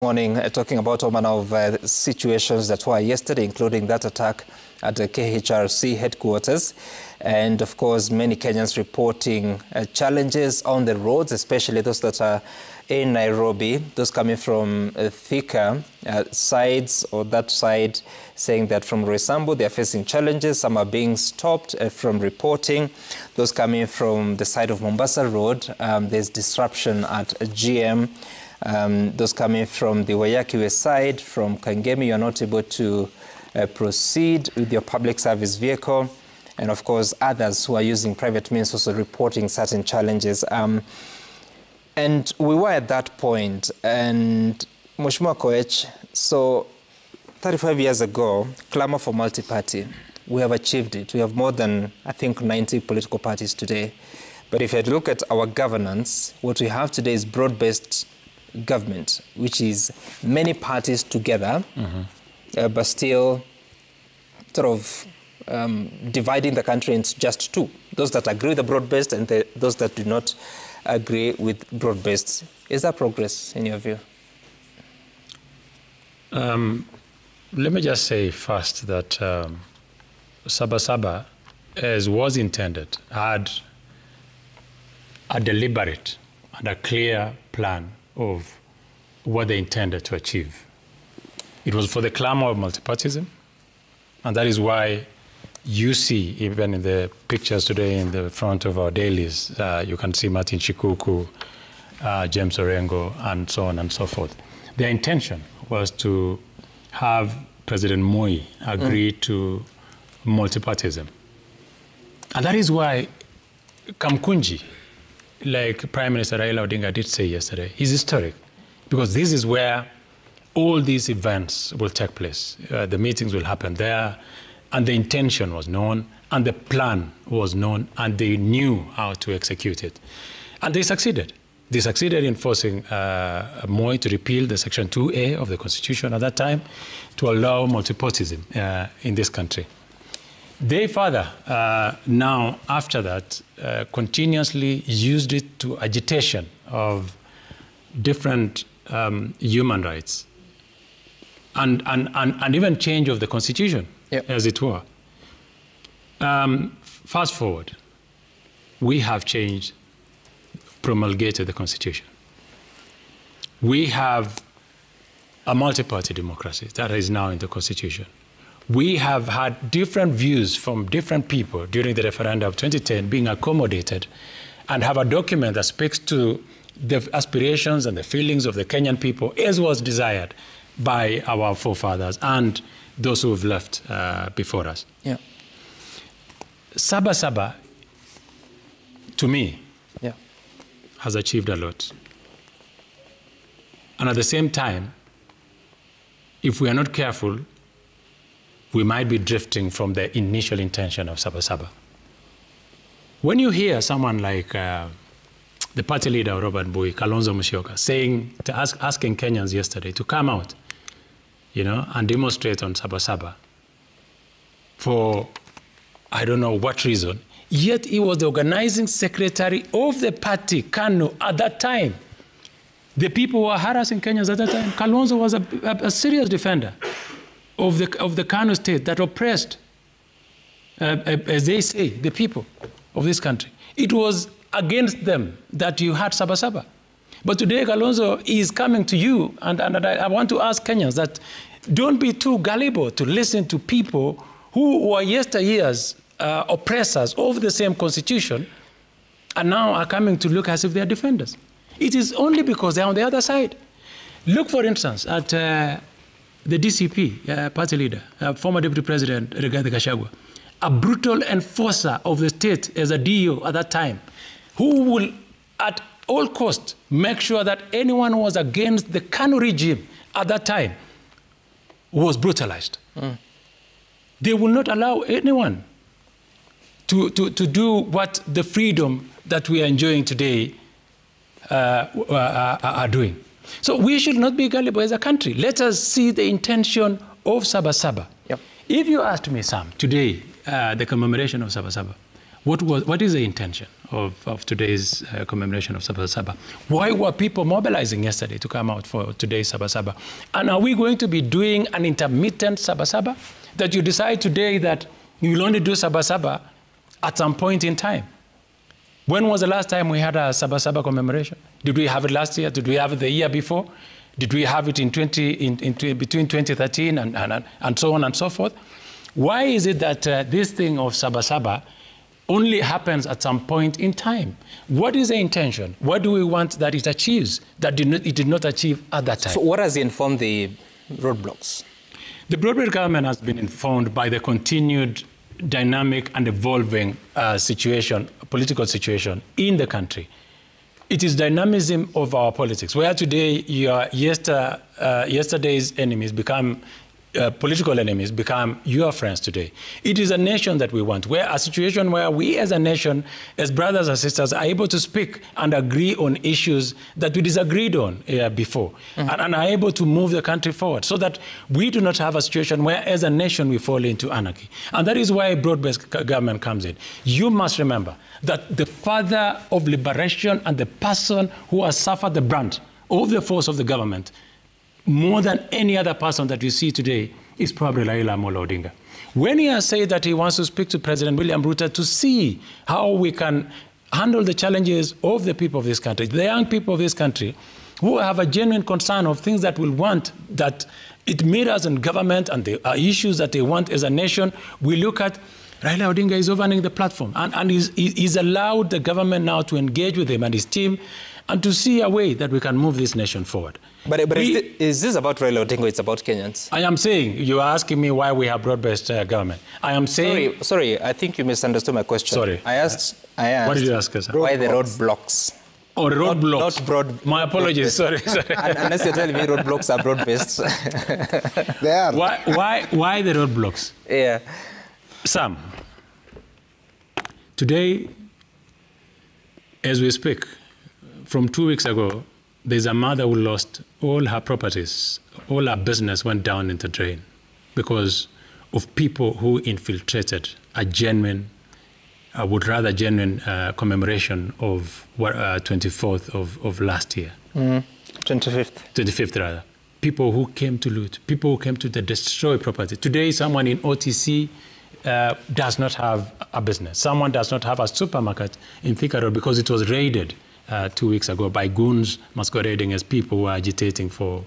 Morning, talking about all manner of situations that were yesterday, including that attack at the KHRC headquarters. And of course, many Kenyans reporting challenges on the roads, especially those that are in Nairobi, those coming from Thika sides or that side, saying that from Roysambu they are facing challenges. Some are being stopped from reporting. Those coming from the side of Mombasa Road, there's disruption at GM. Those coming from the Wayakiwe side, from Kangemi, you're not able to proceed with your public service vehicle. And of course, others who are using private means also reporting certain challenges. And we were at that point, and Mheshimiwa Koech, so 35 years ago, clamor for multi-party, we have achieved it. We have more than, I think, 90 political parties today. But if you look at our governance, what we have today is broad-based government, which is many parties together, but still sort of dividing the country into just two. Those that agree with the broad-based and those that do not agree with broad-based. Is that progress in your view? Let me just say first that Saba, as was intended, had a deliberate and a clear plan of what they intended to achieve. It was for the clamor of multipartyism, and that is why you see, even in the pictures today in the front of our dailies, you can see Martin Shikuku, James Orengo, and so on and so forth. Their intention was to have President Moi agree to multipartyism. And that is why Kamkunji, like Prime Minister Raila Odinga did say yesterday, is historic, because this is where all these events will take place. The meetings will happen there, and the intention was known, and the plan was known, and they knew how to execute it. And they succeeded. They succeeded in forcing Moi to repeal the Section 2A of the Constitution at that time to allow multipartyism in this country. They further, now after that, continuously used it to agitation of different human rights and even change of the Constitution, as it were. Fast forward, we have changed, promulgated the Constitution. We have a multi-party democracy that is now in the Constitution. We have had different views from different people during the referendum of 2010 being accommodated, and have a document that speaks to the aspirations and the feelings of the Kenyan people as was desired by our forefathers and those who have left before us. Yeah. Saba, to me, has achieved a lot. And at the same time, if we are not careful, we might be drifting from the initial intention of Saba. When you hear someone like the party leader of Robert Bui, Kalonzo Musyoka, saying, asking Kenyans yesterday to come out, and demonstrate on Saba for I don't know what reason, yet he was the organizing secretary of the party, KANU, at that time. The people were harassing Kenyans at that time. Kalonzo was a serious defender of the KANU state that oppressed, as they say, the people of this country. It was against them that you had Saba. But today, Kalonzo is coming to you, and I want to ask Kenyans that don't be too gullible to listen to people who were yesteryear's oppressors of the same constitution and now are coming to look as if they are defenders. It is only because they are on the other side. Look, for instance, at the DCP party leader, former Deputy President Rigathi Gachagua, a brutal enforcer of the state as a DO at that time, who will, at all costs, make sure that anyone who was against the KANU regime at that time was brutalized. They will not allow anyone to do what the freedom that we are enjoying today are doing. So we should not be gullible as a country. Let us see the intention of Saba. If you asked me, Sam, today, the commemoration of Saba, what is the intention of today's commemoration of Saba Saba? Why were people mobilizing yesterday to come out for today's Saba Saba? And are we going to be doing an intermittent Saba Saba? That you decide today that you will only do Saba Saba at some point in time? When was the last time we had a Saba Saba commemoration? Did we have it last year? Did we have it the year before? Did we have it in between 2013 and so on and so forth? Why is it that this thing of Saba Saba only happens at some point in time? What is the intention? What do we want that it achieves that it did not achieve at that time? So what has informed the roadblocks? The broad-based government has been informed by the continued dynamic and evolving political situation in the country. It is dynamism of our politics, where today yesterday's enemies become political enemies become your friends today. It is a nation that we want, where a situation where we as a nation, as brothers and sisters, are able to speak and agree on issues that we disagreed on before, and are able to move the country forward, so that we do not have a situation where as a nation we fall into anarchy. And that is why broad-based government comes in. You must remember that the father of liberation and the person who has suffered the brunt of the force of the government more than any other person that you see today is probably Raila Amolo Odinga. When he has said that he wants to speak to President William Ruto to see how we can handle the challenges of the people of this country, the young people of this country, who have a genuine concern of things that will want, that it mirrors in government and the issues that they want as a nation, we look at Raila Odinga is opening the platform and he's allowed the government now to engage with him and his team and to see a way that we can move this nation forward. But is this about Raila Odinga? It's about Kenyans? I am saying, you are asking me why we have broad-based government. I am saying... Sorry, I think you misunderstood my question. Sorry. I asked what did you ask us? Why the roadblocks? Oh, roadblocks. Not broad. My apologies, sorry. Unless you're telling me roadblocks are broad-based. They are. Why the roadblocks? Yeah. Sam, today, as we speak, from 2 weeks ago, there's a mother who lost all her properties, all her business went down in the drain because of people who infiltrated a genuine, commemoration of 24th of last year. 25th. 25th, rather. People who came to loot, people who came to destroy property. Today, someone in OTC does not have a business. Someone does not have a supermarket in Thika Road because it was raided 2 weeks ago by goons masquerading as people who are agitating for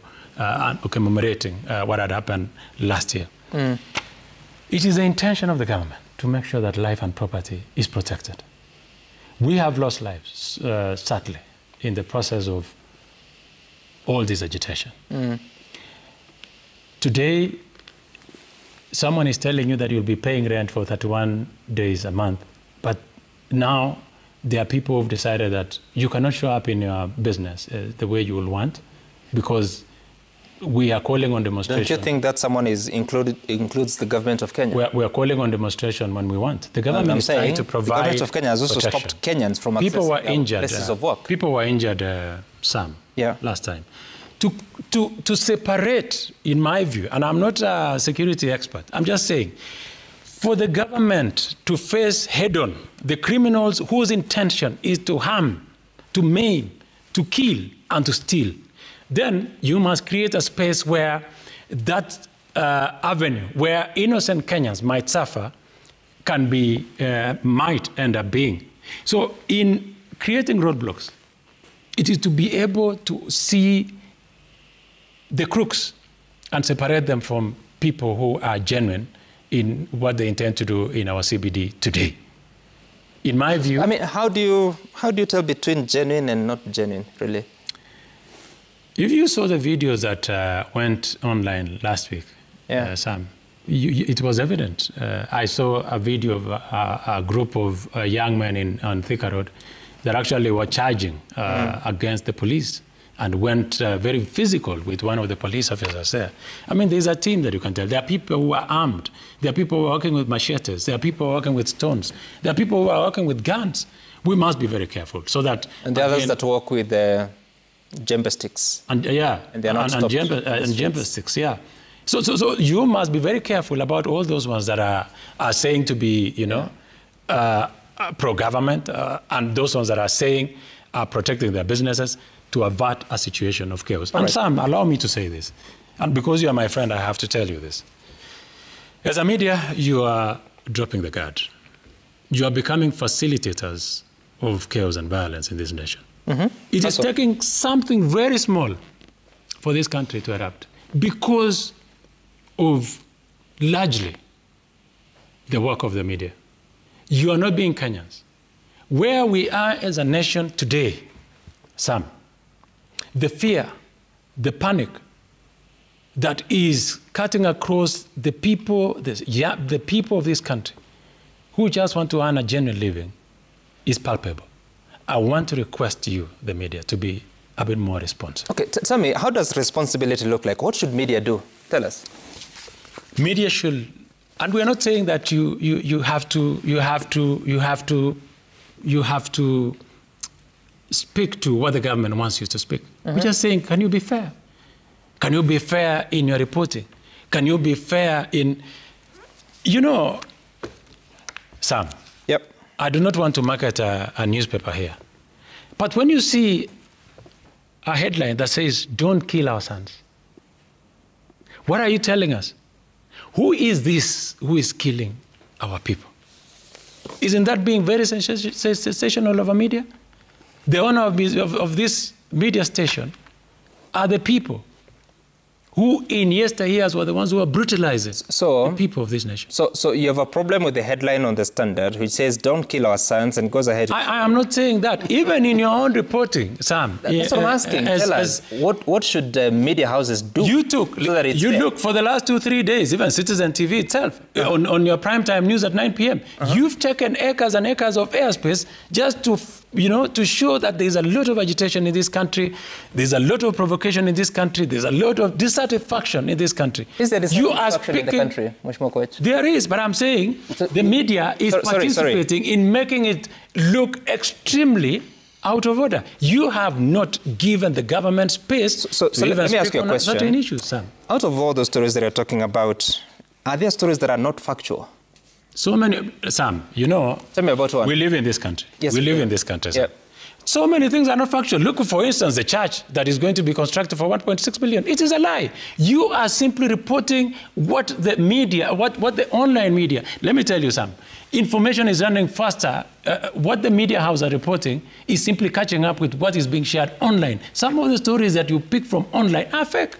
commemorating what had happened last year. It is the intention of the government to make sure that life and property is protected. We have lost lives, sadly, in the process of all this agitation. Today, someone is telling you that you'll be paying rent for 31 days a month, but now there are people who've decided that you cannot show up in your business the way you will want because we are calling on demonstration. Don't you think that someone includes the government of Kenya? We are calling on demonstration when we want. The government is trying to provide the government of Kenya has also protection. stopped Kenyans from people were injured, places of work. People were injured, Sam, last time. To separate, in my view, and I'm not a security expert, I'm just saying, for the government to face head-on the criminals whose intention is to harm, to maim, to kill, and to steal, then you must create a space where that avenue, where innocent Kenyans might suffer, can be, might end up being. So in creating roadblocks, it is to be able to see the crooks and separate them from people who are genuine in what they intend to do in our CBD today. In my view... I mean, how do you tell between genuine and not genuine, really? If you saw the videos that went online last week, Sam, it was evident. I saw a video of a group of young men on Thika Road that actually were charging against the police and went very physical with one of the police officers there. I mean, there's a team that you can tell. There are people who are armed. There are people who are working with machetes. There are people who are working with stones. There are people who are working with guns. We must be very careful so that... And the others that work with djembe sticks. And and they're not stopped. And djembe sticks, So you must be very careful about all those ones that are saying to be, pro-government and those ones that are saying are protecting their businesses to avert a situation of chaos. And Sam, allow me to say this. And because you are my friend, I have to tell you this. As a media, you are dropping the guard. You are becoming facilitators of chaos and violence in this nation. It is taking something very small for this country to erupt because of largely the work of the media. You are not being Kenyans. Where we are as a nation today, Sam, the fear, the panic that is cutting across the people, the people of this country who just want to earn a genuine living is palpable. I want to request you, the media, to be a bit more responsive. Okay, tell me, how does responsibility look like? What should media do? Tell us. Media should, and we are not saying that you have to speak to what the government wants you to speak. We're just saying, can you be fair? Can you be fair in your reporting? Can you be fair in, Sam? Yep. I do not want to market a newspaper here. But when you see a headline that says, don't kill our sons, what are you telling us? Who is this who is killing our people? Isn't that being very sensational of a media? The owner of this media station are the people who in yesteryears were the ones who were brutalizing the people of this nation. So you have a problem with the headline on the Standard which says, don't kill our sons, and goes ahead. I am not saying that. Even in your own reporting, Sam. That's what I'm asking. Tell us, what should media houses do? You look, for the last 2-3 days, even Citizen TV itself, on your primetime news at 9 p.m., you've taken acres and acres of airspace just to to show that there's a lot of agitation in this country, there's a lot of provocation in this country, there's a lot of dissatisfaction in this country. Is there dissatisfaction in the country? There is, but I'm saying the media is participating in making it look extremely out of order. You have not given the government space so let me ask you a question. Certain issues, Sam. Out of all those stories that you're talking about, are there stories that are not factual? So many, Sam, tell me about one. We live in this country. Yes, we live in this country. Yep. So many things are not factual. Look, for instance, the church that is going to be constructed for 1.6 billion. It is a lie. You are simply reporting what the media, what the online media. Let me tell you, Sam, information is running faster. What the media houses are reporting is simply catching up with what is being shared online. Some of the stories that you pick from online are fake.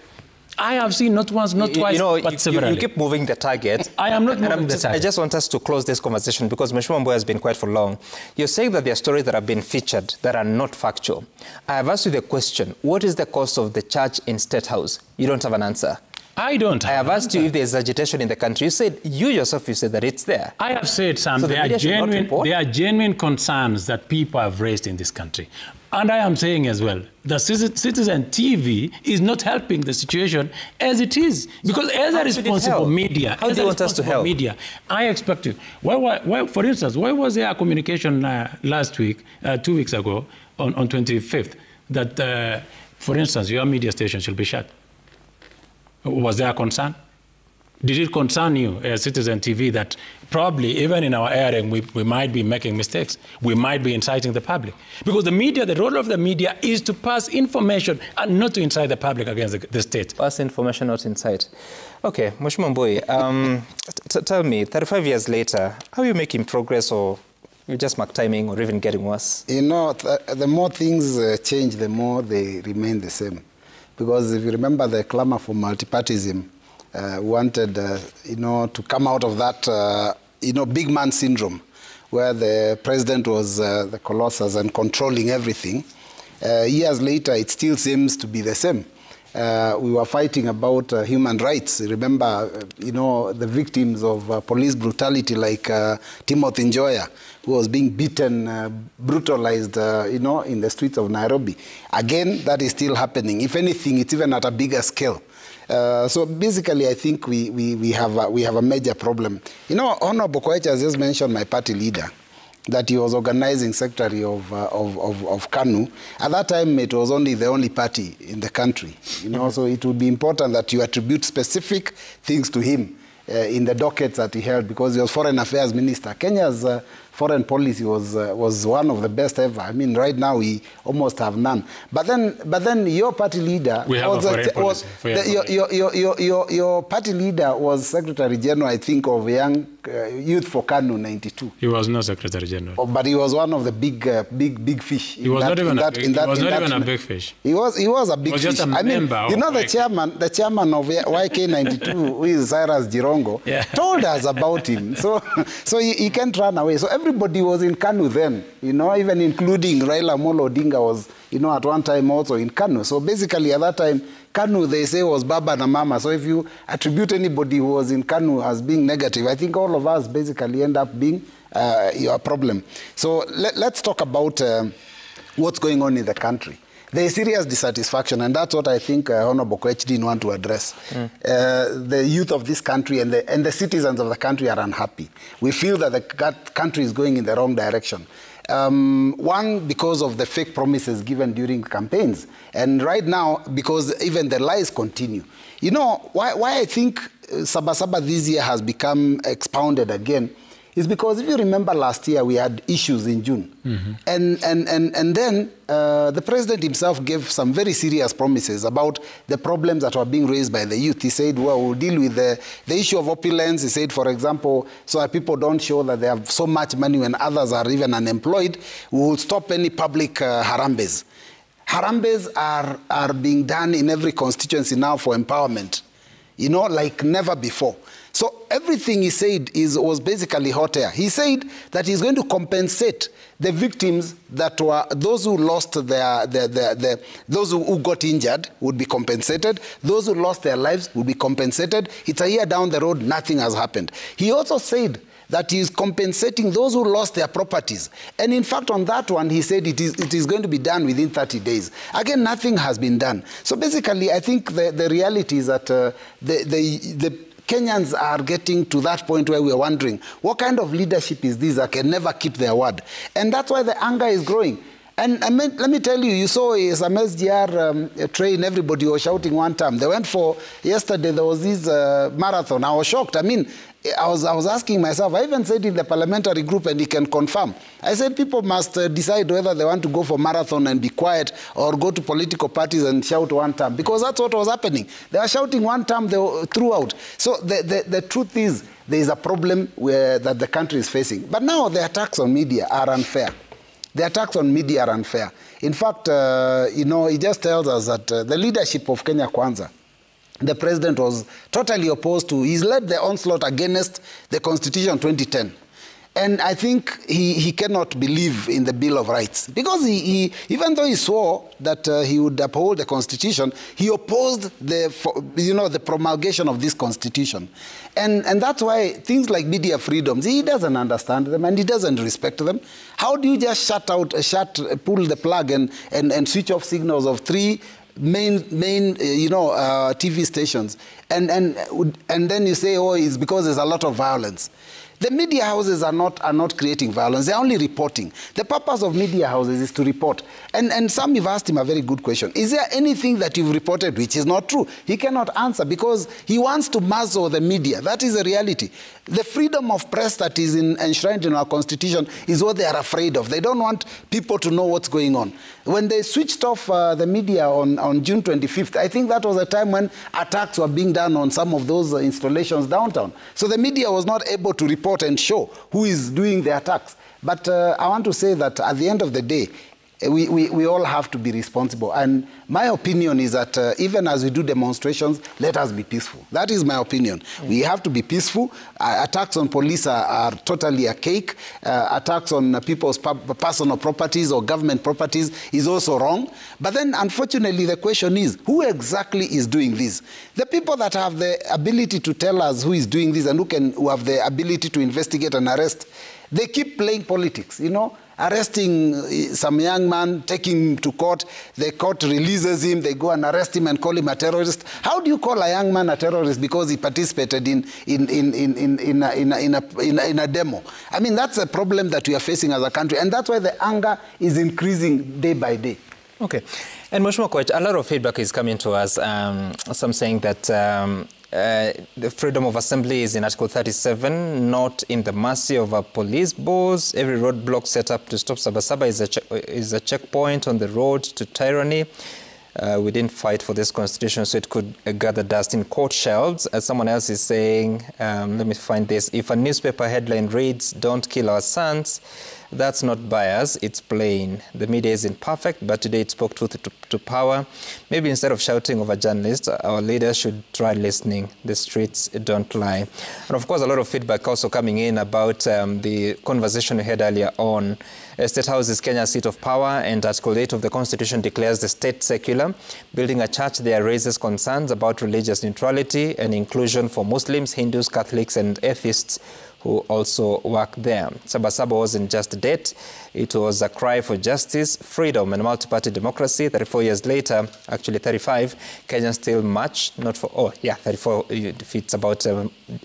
I have seen not once, not twice, but severally. You keep moving the target. I am not moving the target. I just want us to close this conversation because Mheshimiwa Mbowe has been quiet for long. You're saying that there are stories that have been featured that are not factual. I have asked you the question, what is the cost of the church in State House? You don't have an answer. I don't. I have asked you if there's agitation in the country. You said that it's there. I have said, Sam, so there are genuine concerns that people have raised in this country. And I am saying as well, the Citizen TV is not helping the situation as it is. Because as a responsible media, how do you want us to help? Media, I expect you. Why, for instance, why was there a communication last week, 2 weeks ago, on 25th, that, for instance, your media station should be shut? Was there a concern? Did it concern you as Citizen TV that probably even in our airing we might be making mistakes? We might be inciting the public. Because the media, the role of the media is to pass information and not to incite the public against the state. Pass information, not incite. Okay, Mheshimiwa Mbowe, tell me, 35 years later, are you making progress or you just mark timing or even getting worse? The more things change, the more they remain the same. Because if you remember the clamor for multipartyism, wanted, to come out of that, big man syndrome, where the president was the colossus and controlling everything. Years later, it still seems to be the same. We were fighting about human rights. Remember, the victims of police brutality like Timothy Njoya, who was being beaten, brutalized, in the streets of Nairobi. Again, that is still happening. If anything, it's even at a bigger scale. So basically, I think we have a major problem. Honorable Koech has just mentioned my party leader, that he was organizing secretary of KANU. At that time, it was the only party in the country. So it would be important that you attribute specific things to him in the dockets that he held, because he was Foreign Affairs Minister. Kenya's foreign policy was one of the best ever. I mean, right now we almost have none. But then your party leader your party leader was Secretary General, I think, of Young Youth for Kanu '92. He was not Secretary General. Oh, but he was one of the big fish. He was not even a big fish. He was a big fish. I mean, you know, the chairman of YK '92, who is Cyrus Jirongo, told us about him. So he can't run away. So everybody was in Kanu then, you know, even including Raila Amolo Odinga was, you know, at one time also in Kanu. So basically at that time, Kanu, they say, was Baba and Mama. So if you attribute anybody who was in Kanu as being negative, I think all of us basically end up being a problem. So let's talk about what's going on in the country. There is serious dissatisfaction, and that's what I think Honorable Koech didn't want to address. The youth of this country and the citizens of the country are unhappy. We feel that the country is going in the wrong direction. One, because of the fake promises given during campaigns. And right now, because even the lies continue. You know, why I think Saba this year has become expounded again is because if you remember last year, we had issues in June. And then the president himself gave some very serious promises about the problems that were being raised by the youth. He said, well, we'll deal with the issue of opulence. He said, for example, so that people don't show that they have so much money when others are even unemployed, we will stop any public harambes. Harambes are being done in every constituency now for empowerment, you know, like never before. So everything he said was basically hot air. He said that he's going to compensate the victims that were those who lost those who got injured would be compensated. Those who lost their lives would be compensated. It's a year down the road, nothing has happened. He also said that he is compensating those who lost their properties. And in fact, on that one, he said it is going to be done within 30 days. Again, nothing has been done. So basically, I think the reality is that the Kenyans are getting to that point where we are wondering, what kind of leadership is this that can never keep their word? And that's why the anger is growing. And let me tell you, you saw some SGR train, everybody was shouting one time. They went for, yesterday there was this marathon. I was shocked. I mean, I was asking myself, I even said in the parliamentary group, and he can confirm, I said people must decide whether they want to go for marathon and be quiet or go to political parties and shout one time, because that's what was happening. They were shouting one time throughout. So the truth is, there is a problem that the country is facing. But now the attacks on media are unfair. The attacks on media are unfair. In fact, you know, it just tells us that the leadership of Kenya Kwanza, the president was totally opposed to. He's led the onslaught against the Constitution 2010. And I think he cannot believe in the Bill of Rights. Because even though he swore that he would uphold the Constitution, he opposed the promulgation of this Constitution. And that's why things like media freedoms, he doesn't understand them and he doesn't respect them. How do you just pull the plug and switch off signals of three main TV stations, and then you say, oh, it's because there's a lot of violence. The media houses are not creating violence. They're only reporting. The purpose of media houses is to report. And some have asked him a very good question. Is there anything that you've reported which is not true? He cannot answer because he wants to muzzle the media. That is the reality. The freedom of press that is enshrined in our Constitution is what they are afraid of. They don't want people to know what's going on. When they switched off the media on June 25th, I think that was a time when attacks were being done on some of those installations downtown. So the media was not able to report and show who is doing the attacks. But I want to say that at the end of the day, we all have to be responsible. And my opinion is that even as we do demonstrations, let us be peaceful. That is my opinion. We have to be peaceful. Attacks on police are totally a cake. Attacks on people's personal properties or government properties is also wrong. But then, unfortunately, the question is, who exactly is doing this? The people that have the ability to tell us who is doing this and who have the ability to investigate and arrest, they keep playing politics, you know, arresting some young man, taking him to court. The court releases him. They go and arrest him and call him a terrorist. How do you call a young man a terrorist because he participated in a demo? I mean, that's a problem that we are facing as a country, and that's why the anger is increasing day by day. Okay. And Mheshimiwa Koech, a lot of feedback is coming to us, some saying that the freedom of assembly is in Article 37, not in the mercy of a police boss. Every roadblock set up to stop Saba Saba is a checkpoint on the road to tyranny. We didn't fight for this constitution so it could gather dust in court shelves. As someone else is saying, let me find this. If a newspaper headline reads, "Don't kill our sons," that's not bias, it's plain. The media isn't perfect, but today it spoke truth to power. Maybe instead of shouting over journalists, our leaders should try listening. The streets don't lie. And of course, a lot of feedback also coming in about the conversation we had earlier on. State House is Kenya's seat of power, and Article 8 of the Constitution declares the state secular. Building a church there raises concerns about religious neutrality and inclusion for Muslims, Hindus, Catholics, and atheists who also work there. Saba Saba wasn't just a date, it was a cry for justice, freedom, and multi-party democracy. 34 years later, actually 35, Kenyans still march, not for, 34, if it's about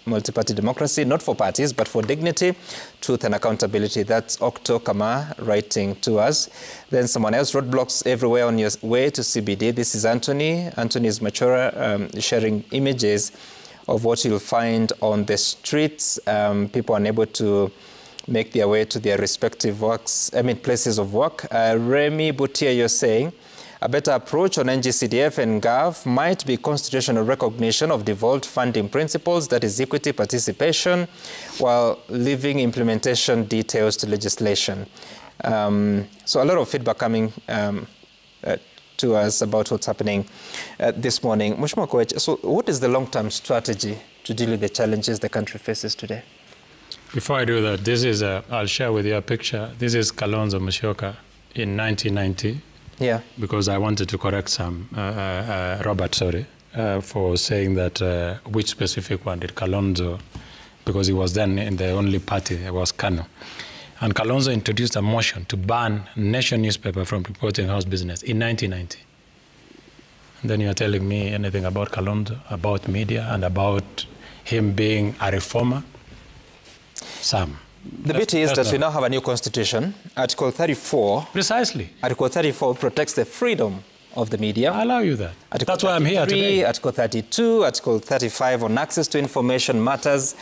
multi-party democracy, not for parties, but for dignity, truth, and accountability. That's Okto Kama writing to us. Then someone else, roadblocks everywhere on your way to CBD. This is Anthony. Anthony is Machora, sharing images of what you'll find on the streets. People are unable to make their way to their respective places of work. Remy Butia, you're saying, a better approach on NGCDF and GAV might be constitutional recognition of devolved funding principles, that is equity participation, while leaving implementation details to legislation. So a lot of feedback coming to us about what's happening this morning. Mheshimiwa Koech, so what is the long-term strategy to deal with the challenges the country faces today? Before I do that, this is I'll share with you a picture. This is Kalonzo Musyoka in 1990. Yeah. Because I wanted to correct some, Robert, for saying that which specific one did Kalonzo, because he was then in the only party, it was KANU. And Kalonzo introduced a motion to ban Nation newspaper from reporting house business in 1990. And then you're telling me anything about Kalonzo, about media, and about him being a reformer? Sam. The beauty is that we now have a new constitution, Article 34. Precisely. Article 34 protects the freedom of the media. I allow you that. That's why I'm here today. Article 32, Article 35 on access to information matters,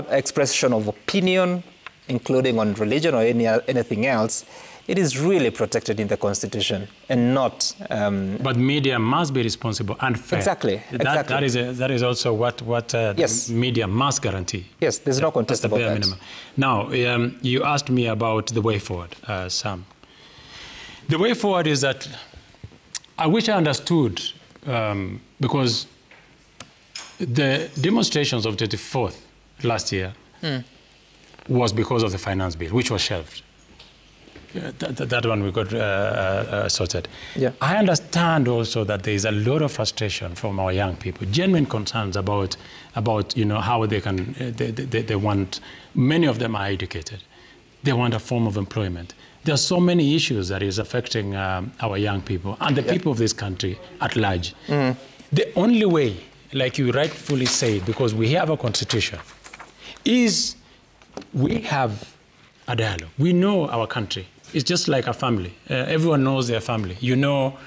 expression of opinion, including on religion or anything else. It is really protected in the Constitution and not... but media must be responsible and fair. Exactly. That is also what yes. Media must guarantee. Yes, there's no contest about that. Minimum. Now, you asked me about the way forward, Sam. The way forward is that I wish I understood, because the demonstrations of 24th last year was because of the finance bill, which was shelved. That one we got sorted. Yeah. I understand also that there is a lot of frustration from our young people, genuine concerns about how they can, they want, many of them are educated. They want a form of employment. There are so many issues that is affecting our young people and the people of this country at large. The only way, like you rightfully say, because we have a constitution, is we have a dialogue. We know our country. It's just like a family. Everyone knows their family. You know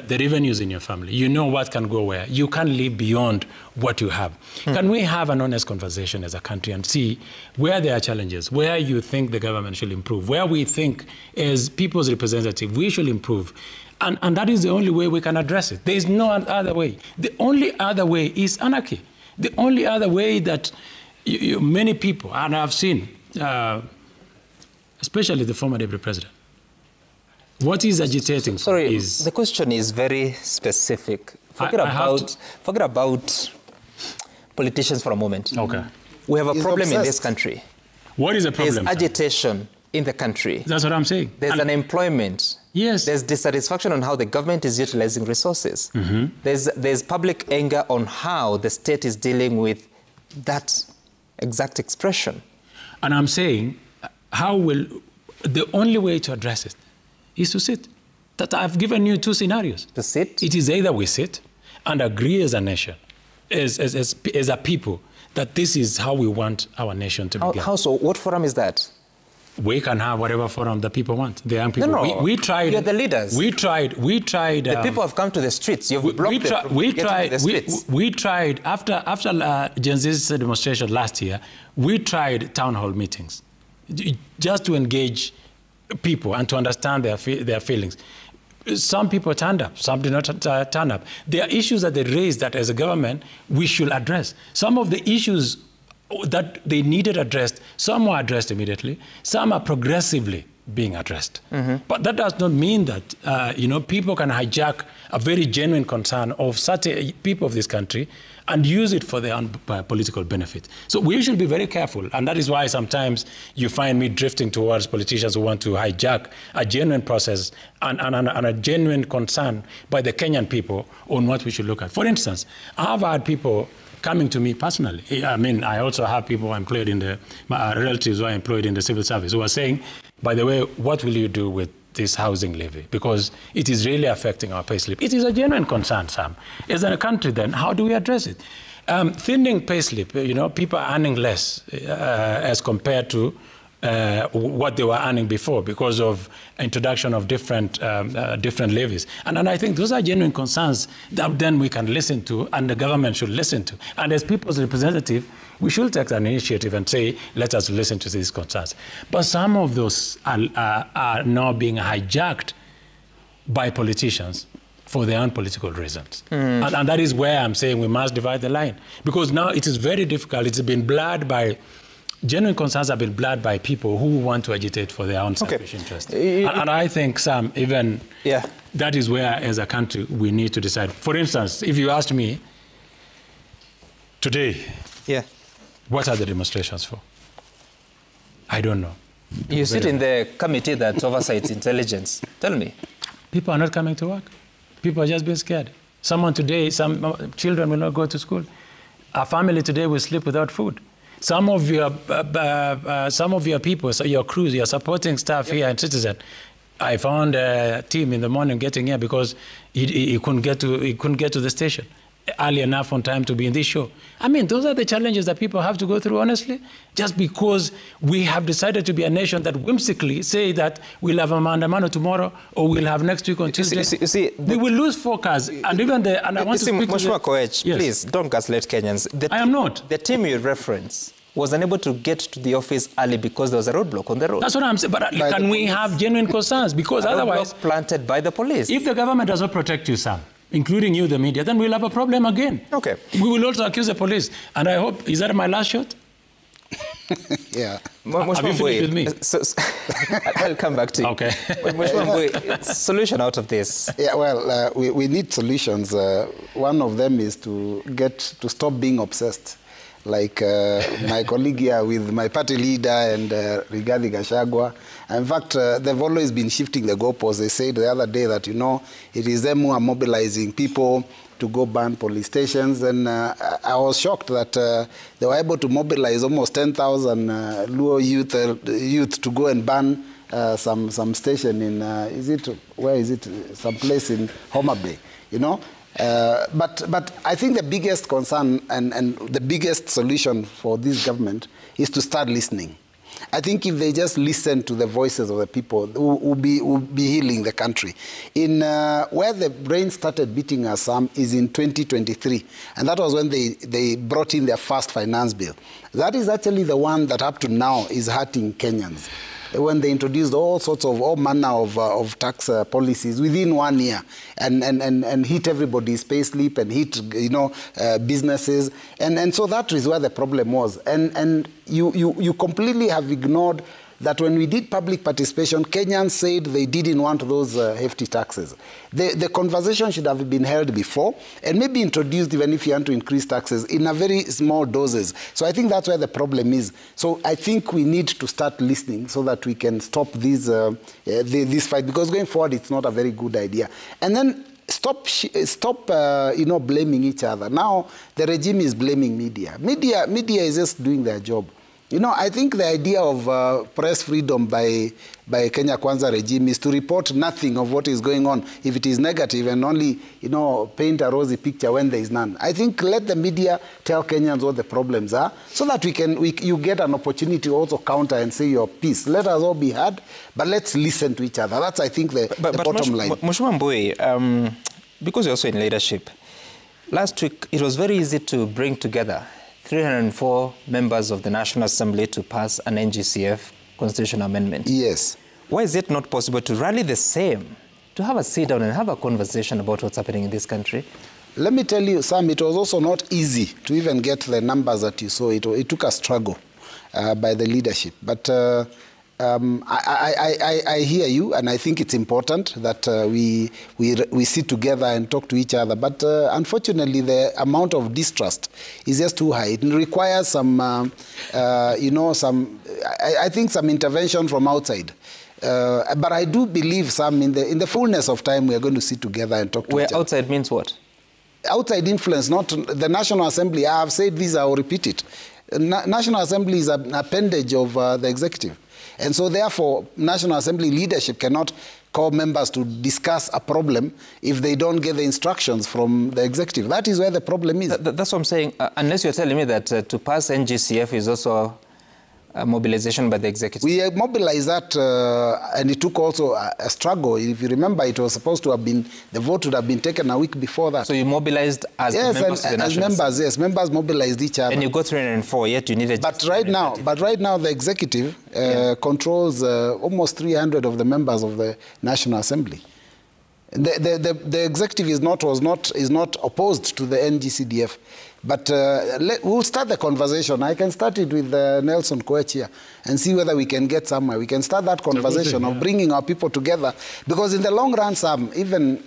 the revenues in your family. You know what can go where. You can't live beyond what you have. Can we have an honest conversation as a country and see where there are challenges, where you think the government should improve, where we think as people's representative we should improve? And that is the only way we can address it. There is no other way. The only other way is anarchy. The only other way that many people, and I've seen, especially the former deputy president, what is agitating? Sorry, the question is very specific. Forget about politicians for a moment. Okay. We have a problem in this country. What is the problem? There's agitation in the country. That's what I'm saying. There's unemployment. Yes. There's dissatisfaction on how the government is utilizing resources. There's public anger on how the state is dealing with that exact expression. And I'm saying, the only way to address it is to sit. That I've given you two scenarios. To sit? It is either we sit and agree as a nation, as a people, that this is how we want our nation to be. How so? What forum is that? we can have whatever forum the people want, the young people. No, we tried. You're the leaders. We tried. The people have come to the streets. You've blocked them from getting to the streets. We tried, after Gen Z's demonstration last year, we tried town hall meetings just to engage people and to understand their feelings. Some people turned up, some did not turn up. There are issues that they raised that as a government we should address. Some of the issues that they needed addressed, some were addressed immediately, some are progressively being addressed. But that does not mean that people can hijack a very genuine concern of certain people of this country and use it for their own political benefit. So we should be very careful, and that is why sometimes you find me drifting towards politicians who want to hijack a genuine process and a genuine concern by the Kenyan people on what we should look at. For instance, I've had people coming to me personally. I mean, I also have people employed my relatives who are employed in the civil service who are saying, by the way, what will you do with this housing levy? Because it is really affecting our payslip. It is a genuine concern, Sam. As a country, then, how do we address it? Thinning payslip, people are earning less as compared to what they were earning before because of introduction of different levies. And I think those are genuine concerns that then we can listen to and the government should listen to. And as people's representative, we should take an initiative and say, let us listen to these concerns. But some of those are now being hijacked by politicians for their own political reasons. And that is where I'm saying we must divide the line. Because now it is very difficult. It's been blurred by genuine concerns have been blurred by people who want to agitate for their own selfish interest. And I think, Sam, even that is where, as a country, we need to decide. For instance, if you asked me today, what are the demonstrations for? I don't know. You sit in the committee that oversees intelligence. Tell me. People are not coming to work. People are just being scared. Some children will not go to school. A family today will sleep without food. Some of your people, so your crews, your supporting staff here in Citizen, I found a team in the morning getting here because he couldn't get to the station early enough on time to be in this show. I mean, those are the challenges that people have to go through, honestly, just because we have decided to be a nation that whimsically say that we'll have a Maandamano tomorrow or we'll have next week on Tuesday. We will lose focus. And even I want to speak Mheshimiwa Koech, please, don't gaslight Kenyans. I am not. The team you reference was unable to get to the office early because there was a roadblock on the road. That's what I'm saying. But can we have genuine concerns? Because otherwise, planted by the police. If the government does not protect you, Sam, including you, the media, then we'll have a problem again. Okay. We will also accuse the police. And I hope, is that my last shot? Yeah. Have you finished with me? I'll come back to you. Okay. Solution out of this. Yeah, well, we need solutions. One of them is to stop being obsessed. Like my colleague here with my party leader and Rigathi Gachagua. In fact, they've always been shifting the goalposts. They said the other day that, it is them who are mobilizing people to go ban police stations. And I was shocked that they were able to mobilize almost 10,000 Luo youth to go and ban some station in, some place in Homa Bay, But I think the biggest concern and the biggest solution for this government is to start listening. I think if they just listen to the voices of the people, who will be healing the country. Where the brain started beating us, Sam, is in 2023. And that was when they brought in their first finance bill. That is actually the one that up to now is hurting Kenyans. When they introduced all manner of tax policies within 1 year and hit everybody's payslip and hit businesses, and so that is where the problem was. And you completely have ignored that when we did public participation, Kenyans said they didn't want those hefty taxes. The conversation should have been held before and maybe introduced, even if you want to increase taxes, in a very small doses. So I think that's where the problem is. So I think we need to start listening so that we can stop this fight, because going forward, it's not a very good idea. And then stop blaming each other. Now, the regime is blaming media. Media is just doing their job. You know, I think the idea of press freedom by Kenya Kwanza regime is to report nothing of what is going on if it is negative and only, you know, paint a rosy picture when there is none. I think let the media tell Kenyans what the problems are so that you get an opportunity to also counter and say your piece. Let us all be heard, but let's listen to each other. That's, I think, the bottom line. Mheshimiwa Mbui, because you're also in leadership, last week it was very easy to bring together 304 members of the National Assembly to pass an NGCF constitutional amendment. Yes. Why is it not possible to rally the same, to have a sit down and have a conversation about what's happening in this country? Let me tell you, Sam, it was also not easy to even get the numbers that you saw. It took a struggle by the leadership. But I hear you, and I think it's important that we sit together and talk to each other. But unfortunately, the amount of distrust is just too high. It requires some, you know, I think some intervention from outside. But I do believe, Sam, in the fullness of time, we are going to sit together and talk to each other. Where outside means what? Outside influence, not the National Assembly. I have said this, I will repeat it. National Assembly is an appendage of the executive. And so therefore, National Assembly leadership cannot call members to discuss a problem if they don't get the instructions from the executive. That is where the problem is. That's what I'm saying. Unless you're telling me that to pass NGCF is also mobilization by the executive. We mobilized that, and it took also a struggle. If you remember, it was supposed to have been, the vote would have been taken a week before that. So you mobilized as yes, the members of the National Assembly? Yes, members mobilized each other. And you got 304, yet you needed... But right now, the executive controls almost 300 of the members of the National Assembly. The executive is not opposed to the NGCDF. But we'll start the conversation. I can start it with Nelson Koech here and see whether we can get somewhere. We can start that conversation of bringing our people together, because in the long run, Sam, even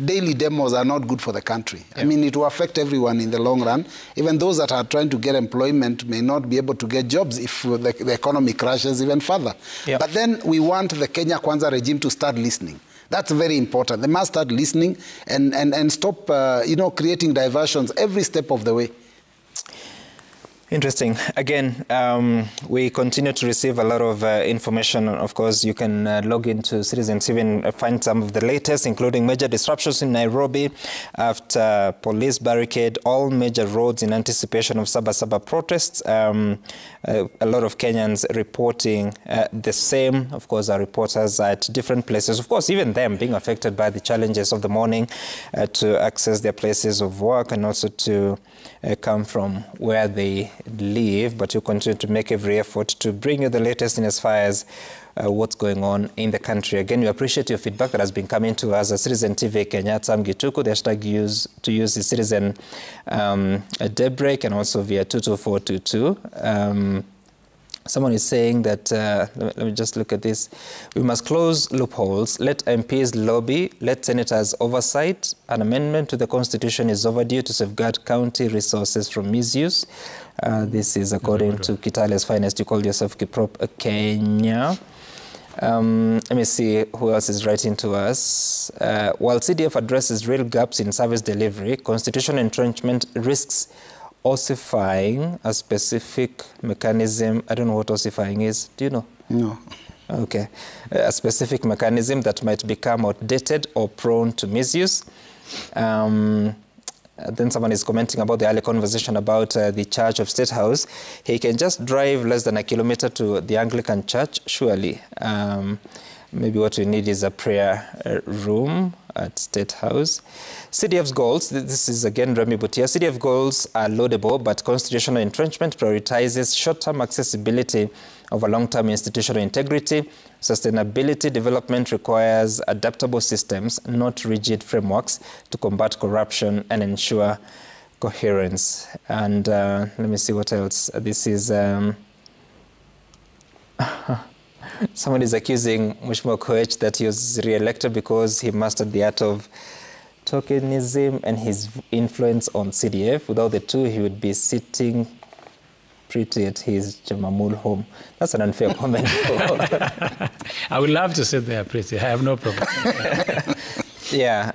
daily demos are not good for the country. Yeah. I mean, it will affect everyone in the long run. Even those that are trying to get employment may not be able to get jobs if the economy crashes even further. Yeah. But then we want the Kenya Kwanza regime to start listening. That's very important. They must start listening and stop, you know, creating diversions every step of the way. Interesting. Again, we continue to receive a lot of information. Of course, you can log into Citizen TV and find some of the latest, including major disruptions in Nairobi after police barricade all major roads in anticipation of Saba protests. A lot of Kenyans reporting the same. Of course, our reporters at different places. Of course, even them being affected by the challenges of the morning to access their places of work and also to come from where they live, but you continue to make every effort to bring you the latest in as far as what's going on in the country. Again, we appreciate your feedback that has been coming to us at Citizen TV Kenya, Sam Gituku, the hashtag to use the Citizen Daybreak, and also via 22422. Someone is saying that, let me just look at this. We must close loopholes, let MPs lobby, let senators oversight. An amendment to the Constitution is overdue to safeguard county resources from misuse. This is according to Kitale's Finest. You call yourself Kiprop Kenya. Let me see who else is writing to us. While CDF addresses real gaps in service delivery, constitutional entrenchment risks ossifying a specific mechanism. I don't know what ossifying is. Do you know? No. Okay. A specific mechanism that might become outdated or prone to misuse. Then someone is commenting about the early conversation about the Church of State House. He can just drive less than a kilometer to the Anglican Church, surely. Maybe what we need is a prayer room at State House. CDF's goals, this is again Remy Butia. CDF goals are laudable, but constitutional entrenchment prioritizes short-term accessibility over long-term institutional integrity. Sustainability development requires adaptable systems, not rigid frameworks, to combat corruption and ensure coherence. And let me see what else. This is... Someone is accusing Mheshimiwa Koech that he was re-elected because he mastered the art of tokenism and his influence on CDF. Without the two, he would be sitting pretty at his Jamamul home. That's an unfair comment. I would love to sit there pretty. I have no problem. Yeah,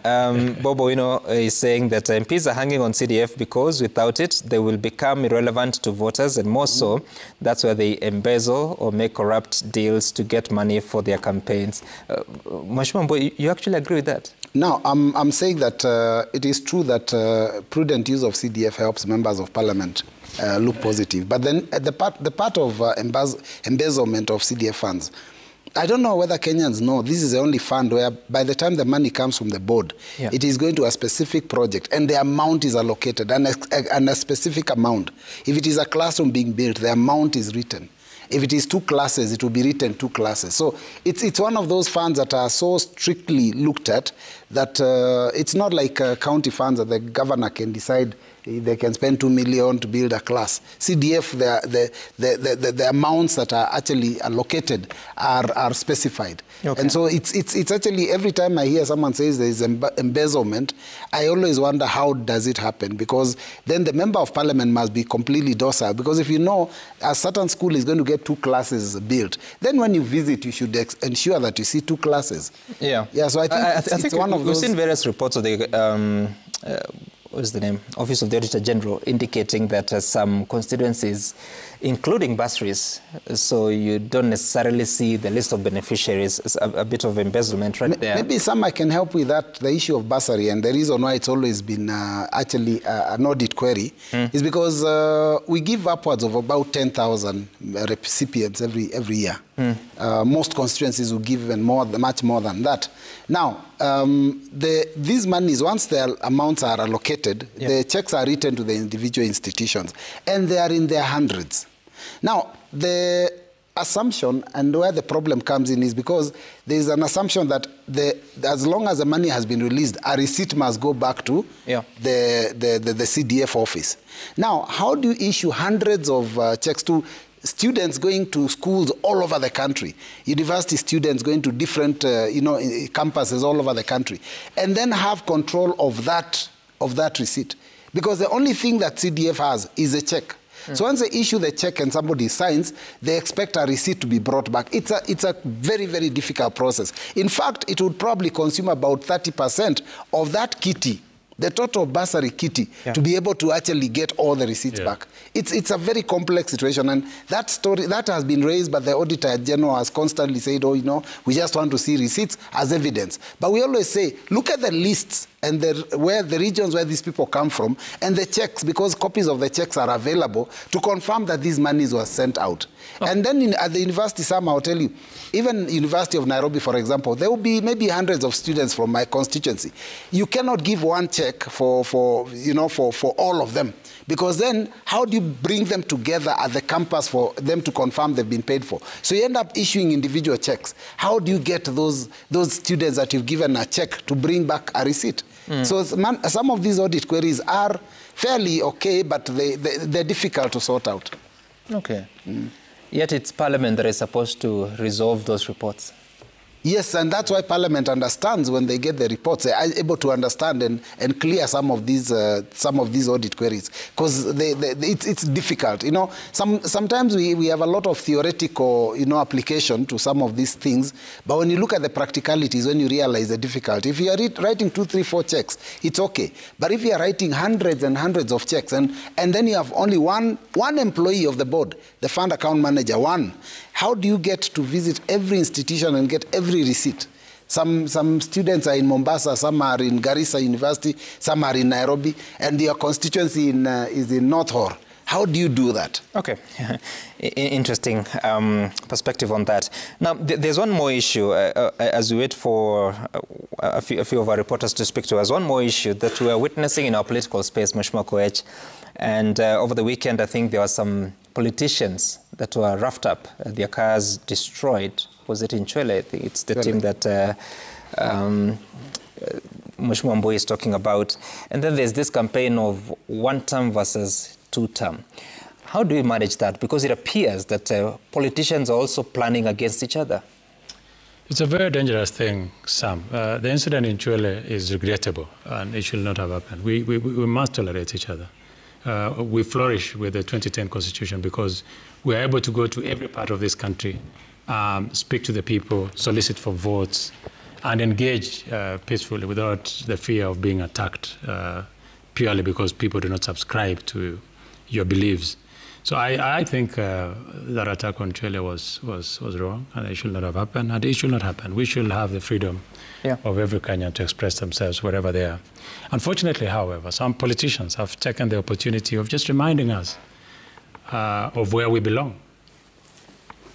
Bobo is saying that MPs are hanging on CDF because without it, they will become irrelevant to voters, and more so, that's where they embezzle or make corrupt deals to get money for their campaigns. Mheshimiwa Mbui, you actually agree with that? No, I'm saying that it is true that prudent use of CDF helps members of parliament look positive. But then the part of embezzlement of CDF funds, I don't know whether Kenyans know this is the only fund where by the time the money comes from the board, it is going to a specific project and the amount is allocated and a specific amount. If it is a classroom being built, the amount is written. If it is 2 classes, it will be written 2 classes. So it's one of those funds that are so strictly looked at that it's not like county funds that the governor can decide they can spend 2 million to build a class. CDF, the amounts that are actually allocated are specified. Okay. And so it's actually, every time I hear someone says there is embezzlement, I always wonder how does it happen? Because then the member of parliament must be completely docile. Because if you know a certain school is going to get 2 classes built, then when you visit, you should ensure that you see 2 classes. Yeah. Yeah. So I think it's one of those. We've seen various reports of the what is the name? Office of the Auditor General, indicating that some constituencies, including bursaries, so you don't necessarily see the list of beneficiaries. It's a bit of embezzlement right there. Maybe I can help with that, the issue of bursary, and the reason why it's always been actually an audit query is because we give upwards of about 10,000 recipients every year. Most constituencies will give even much more than that. Now, these monies, once their amounts are allocated, the checks are written to the individual institutions, and they are in their hundreds. Now, the assumption and where the problem comes in is because there is an assumption that as long as the money has been released, a receipt must go back to the CDF office. Now, how do you issue hundreds of checks to students going to schools all over the country, university students going to different campuses all over the country, and then have control of that receipt? Because the only thing that CDF has is a check. So once they issue the check and somebody signs, they expect a receipt to be brought back. It's a very, very difficult process. In fact, it would probably consume about 30% of that kitty, the total bursary kitty, to be able to actually get all the receipts back. It's a very complex situation, and that story that has been raised, but the Auditor General has constantly said, we just want to see receipts as evidence. But we always say, look at the lists and the regions where these people come from, and the checks, because copies of the checks are available to confirm that these monies were sent out. And then at the university, Saba, I'll tell you, even University of Nairobi, for example, there will be maybe hundreds of students from my constituency. You cannot give one check for all of them, because then how do you bring them together at the campus for them to confirm they've been paid for? So you end up issuing individual checks. How do you get those students that you've given a check to bring back a receipt? So some of these audit queries are fairly okay, but they're difficult to sort out. Okay. Yet it's Parliament that is supposed to resolve those reports. Yes, and that's why Parliament understands when they get the reports. They are able to understand and clear some of these audit queries, because it's difficult. Sometimes we have a lot of theoretical application to some of these things, but when you look at the practicalities, when you realize the difficulty, if you are writing 2, 3, 4 checks, it's okay. But if you are writing hundreds and hundreds of checks, and then you have only one employee of the board, the fund account manager, how do you get to visit every institution and get every receipt? Some students are in Mombasa, some are in Garissa University, some are in Nairobi, and your constituency is in North Horr. How do you do that? Okay, interesting perspective on that. Now, there's one more issue, as we wait for a few of our reporters to speak to us, one more issue that we are witnessing in our political space, Mheshimiwa Koech. And over the weekend, I think there were some politicians that were roughed up, their cars destroyed. Was it in Chwele? I think it's the team that Mheshimiwa Mbui is talking about. And then there's this campaign of 1 term versus 2 term. How do we manage that? Because it appears that politicians are also planning against each other. It's a very dangerous thing, Sam. The incident in Chwele is regrettable, and it should not have happened. We must tolerate each other. We flourish with the 2010 Constitution because we are able to go to every part of this country, speak to the people, solicit for votes, and engage peacefully without the fear of being attacked purely because people do not subscribe to your beliefs. So I think that attack on Chile was wrong, and it should not have happened, and it should not happen. We should have the freedom of every Kenyan to express themselves wherever they are. Unfortunately, however, some politicians have taken the opportunity of just reminding us of where we belong.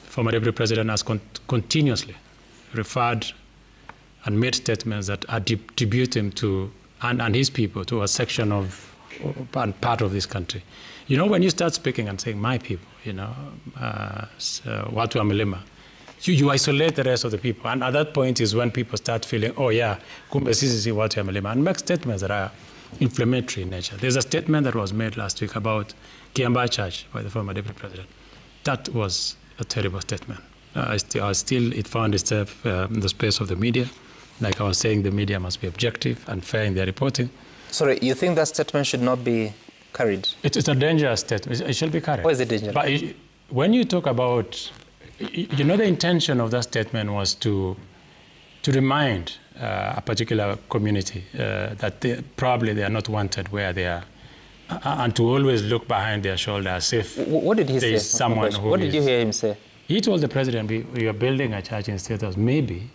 Former Deputy President has continuously referred and made statements that attribute him to, and his people, to a section of, and part of this country. You know, when you start speaking and saying, my people, you know, watu wa milima, you isolate the rest of the people. And at that point is when people start feeling, oh yeah, kumbe sisi si watu wa milima, and make statements that are inflammatory in nature. There's a statement that was made last week about Kiambaa Church by the former Deputy President. That was a terrible statement. It found itself in the space of the media. Like I was saying, the media must be objective and fair in their reporting. Sorry, you think that statement should not be carried? It's a dangerous statement. It should be carried. Why is it dangerous? But when you talk about, you know, the intention of that statement was to remind a particular community that probably they are not wanted where they are, and to always look behind their shoulder as if what did he say? Someone who what did you hear him say? He told the president, we are building a church in status. Maybe,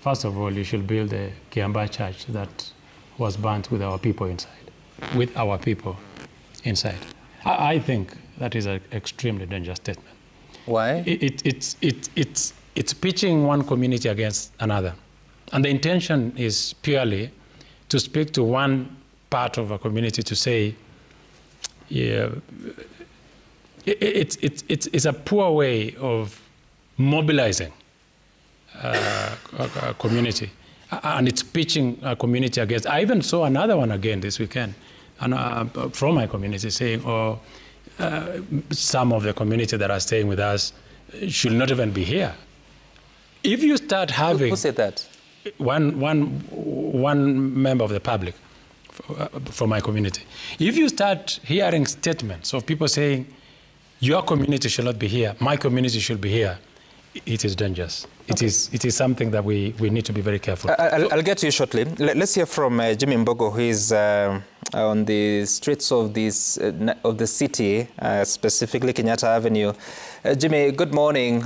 first of all, you should build a Kiambaa church that was burnt with our people inside. With our people inside. I think that is an extremely dangerous statement. Why? It's pitching one community against another. And the intention is purely to speak to one part of a community to say, yeah, it's a poor way of mobilizing a community. And it's pitching a community against. I even saw another one again this weekend, and from my community saying, oh, some of the community that are staying with us should not even be here. If you start having... Who said that? One member of the public from my community. If you start hearing statements of people saying, your community should not be here, my community should be here, it is dangerous. Okay. It is something that we need to be very careful. I'll get to you shortly. Let's hear from Jimmy Mbogo, who is on the streets of the city, specifically Kenyatta Avenue. Jimmy, good morning.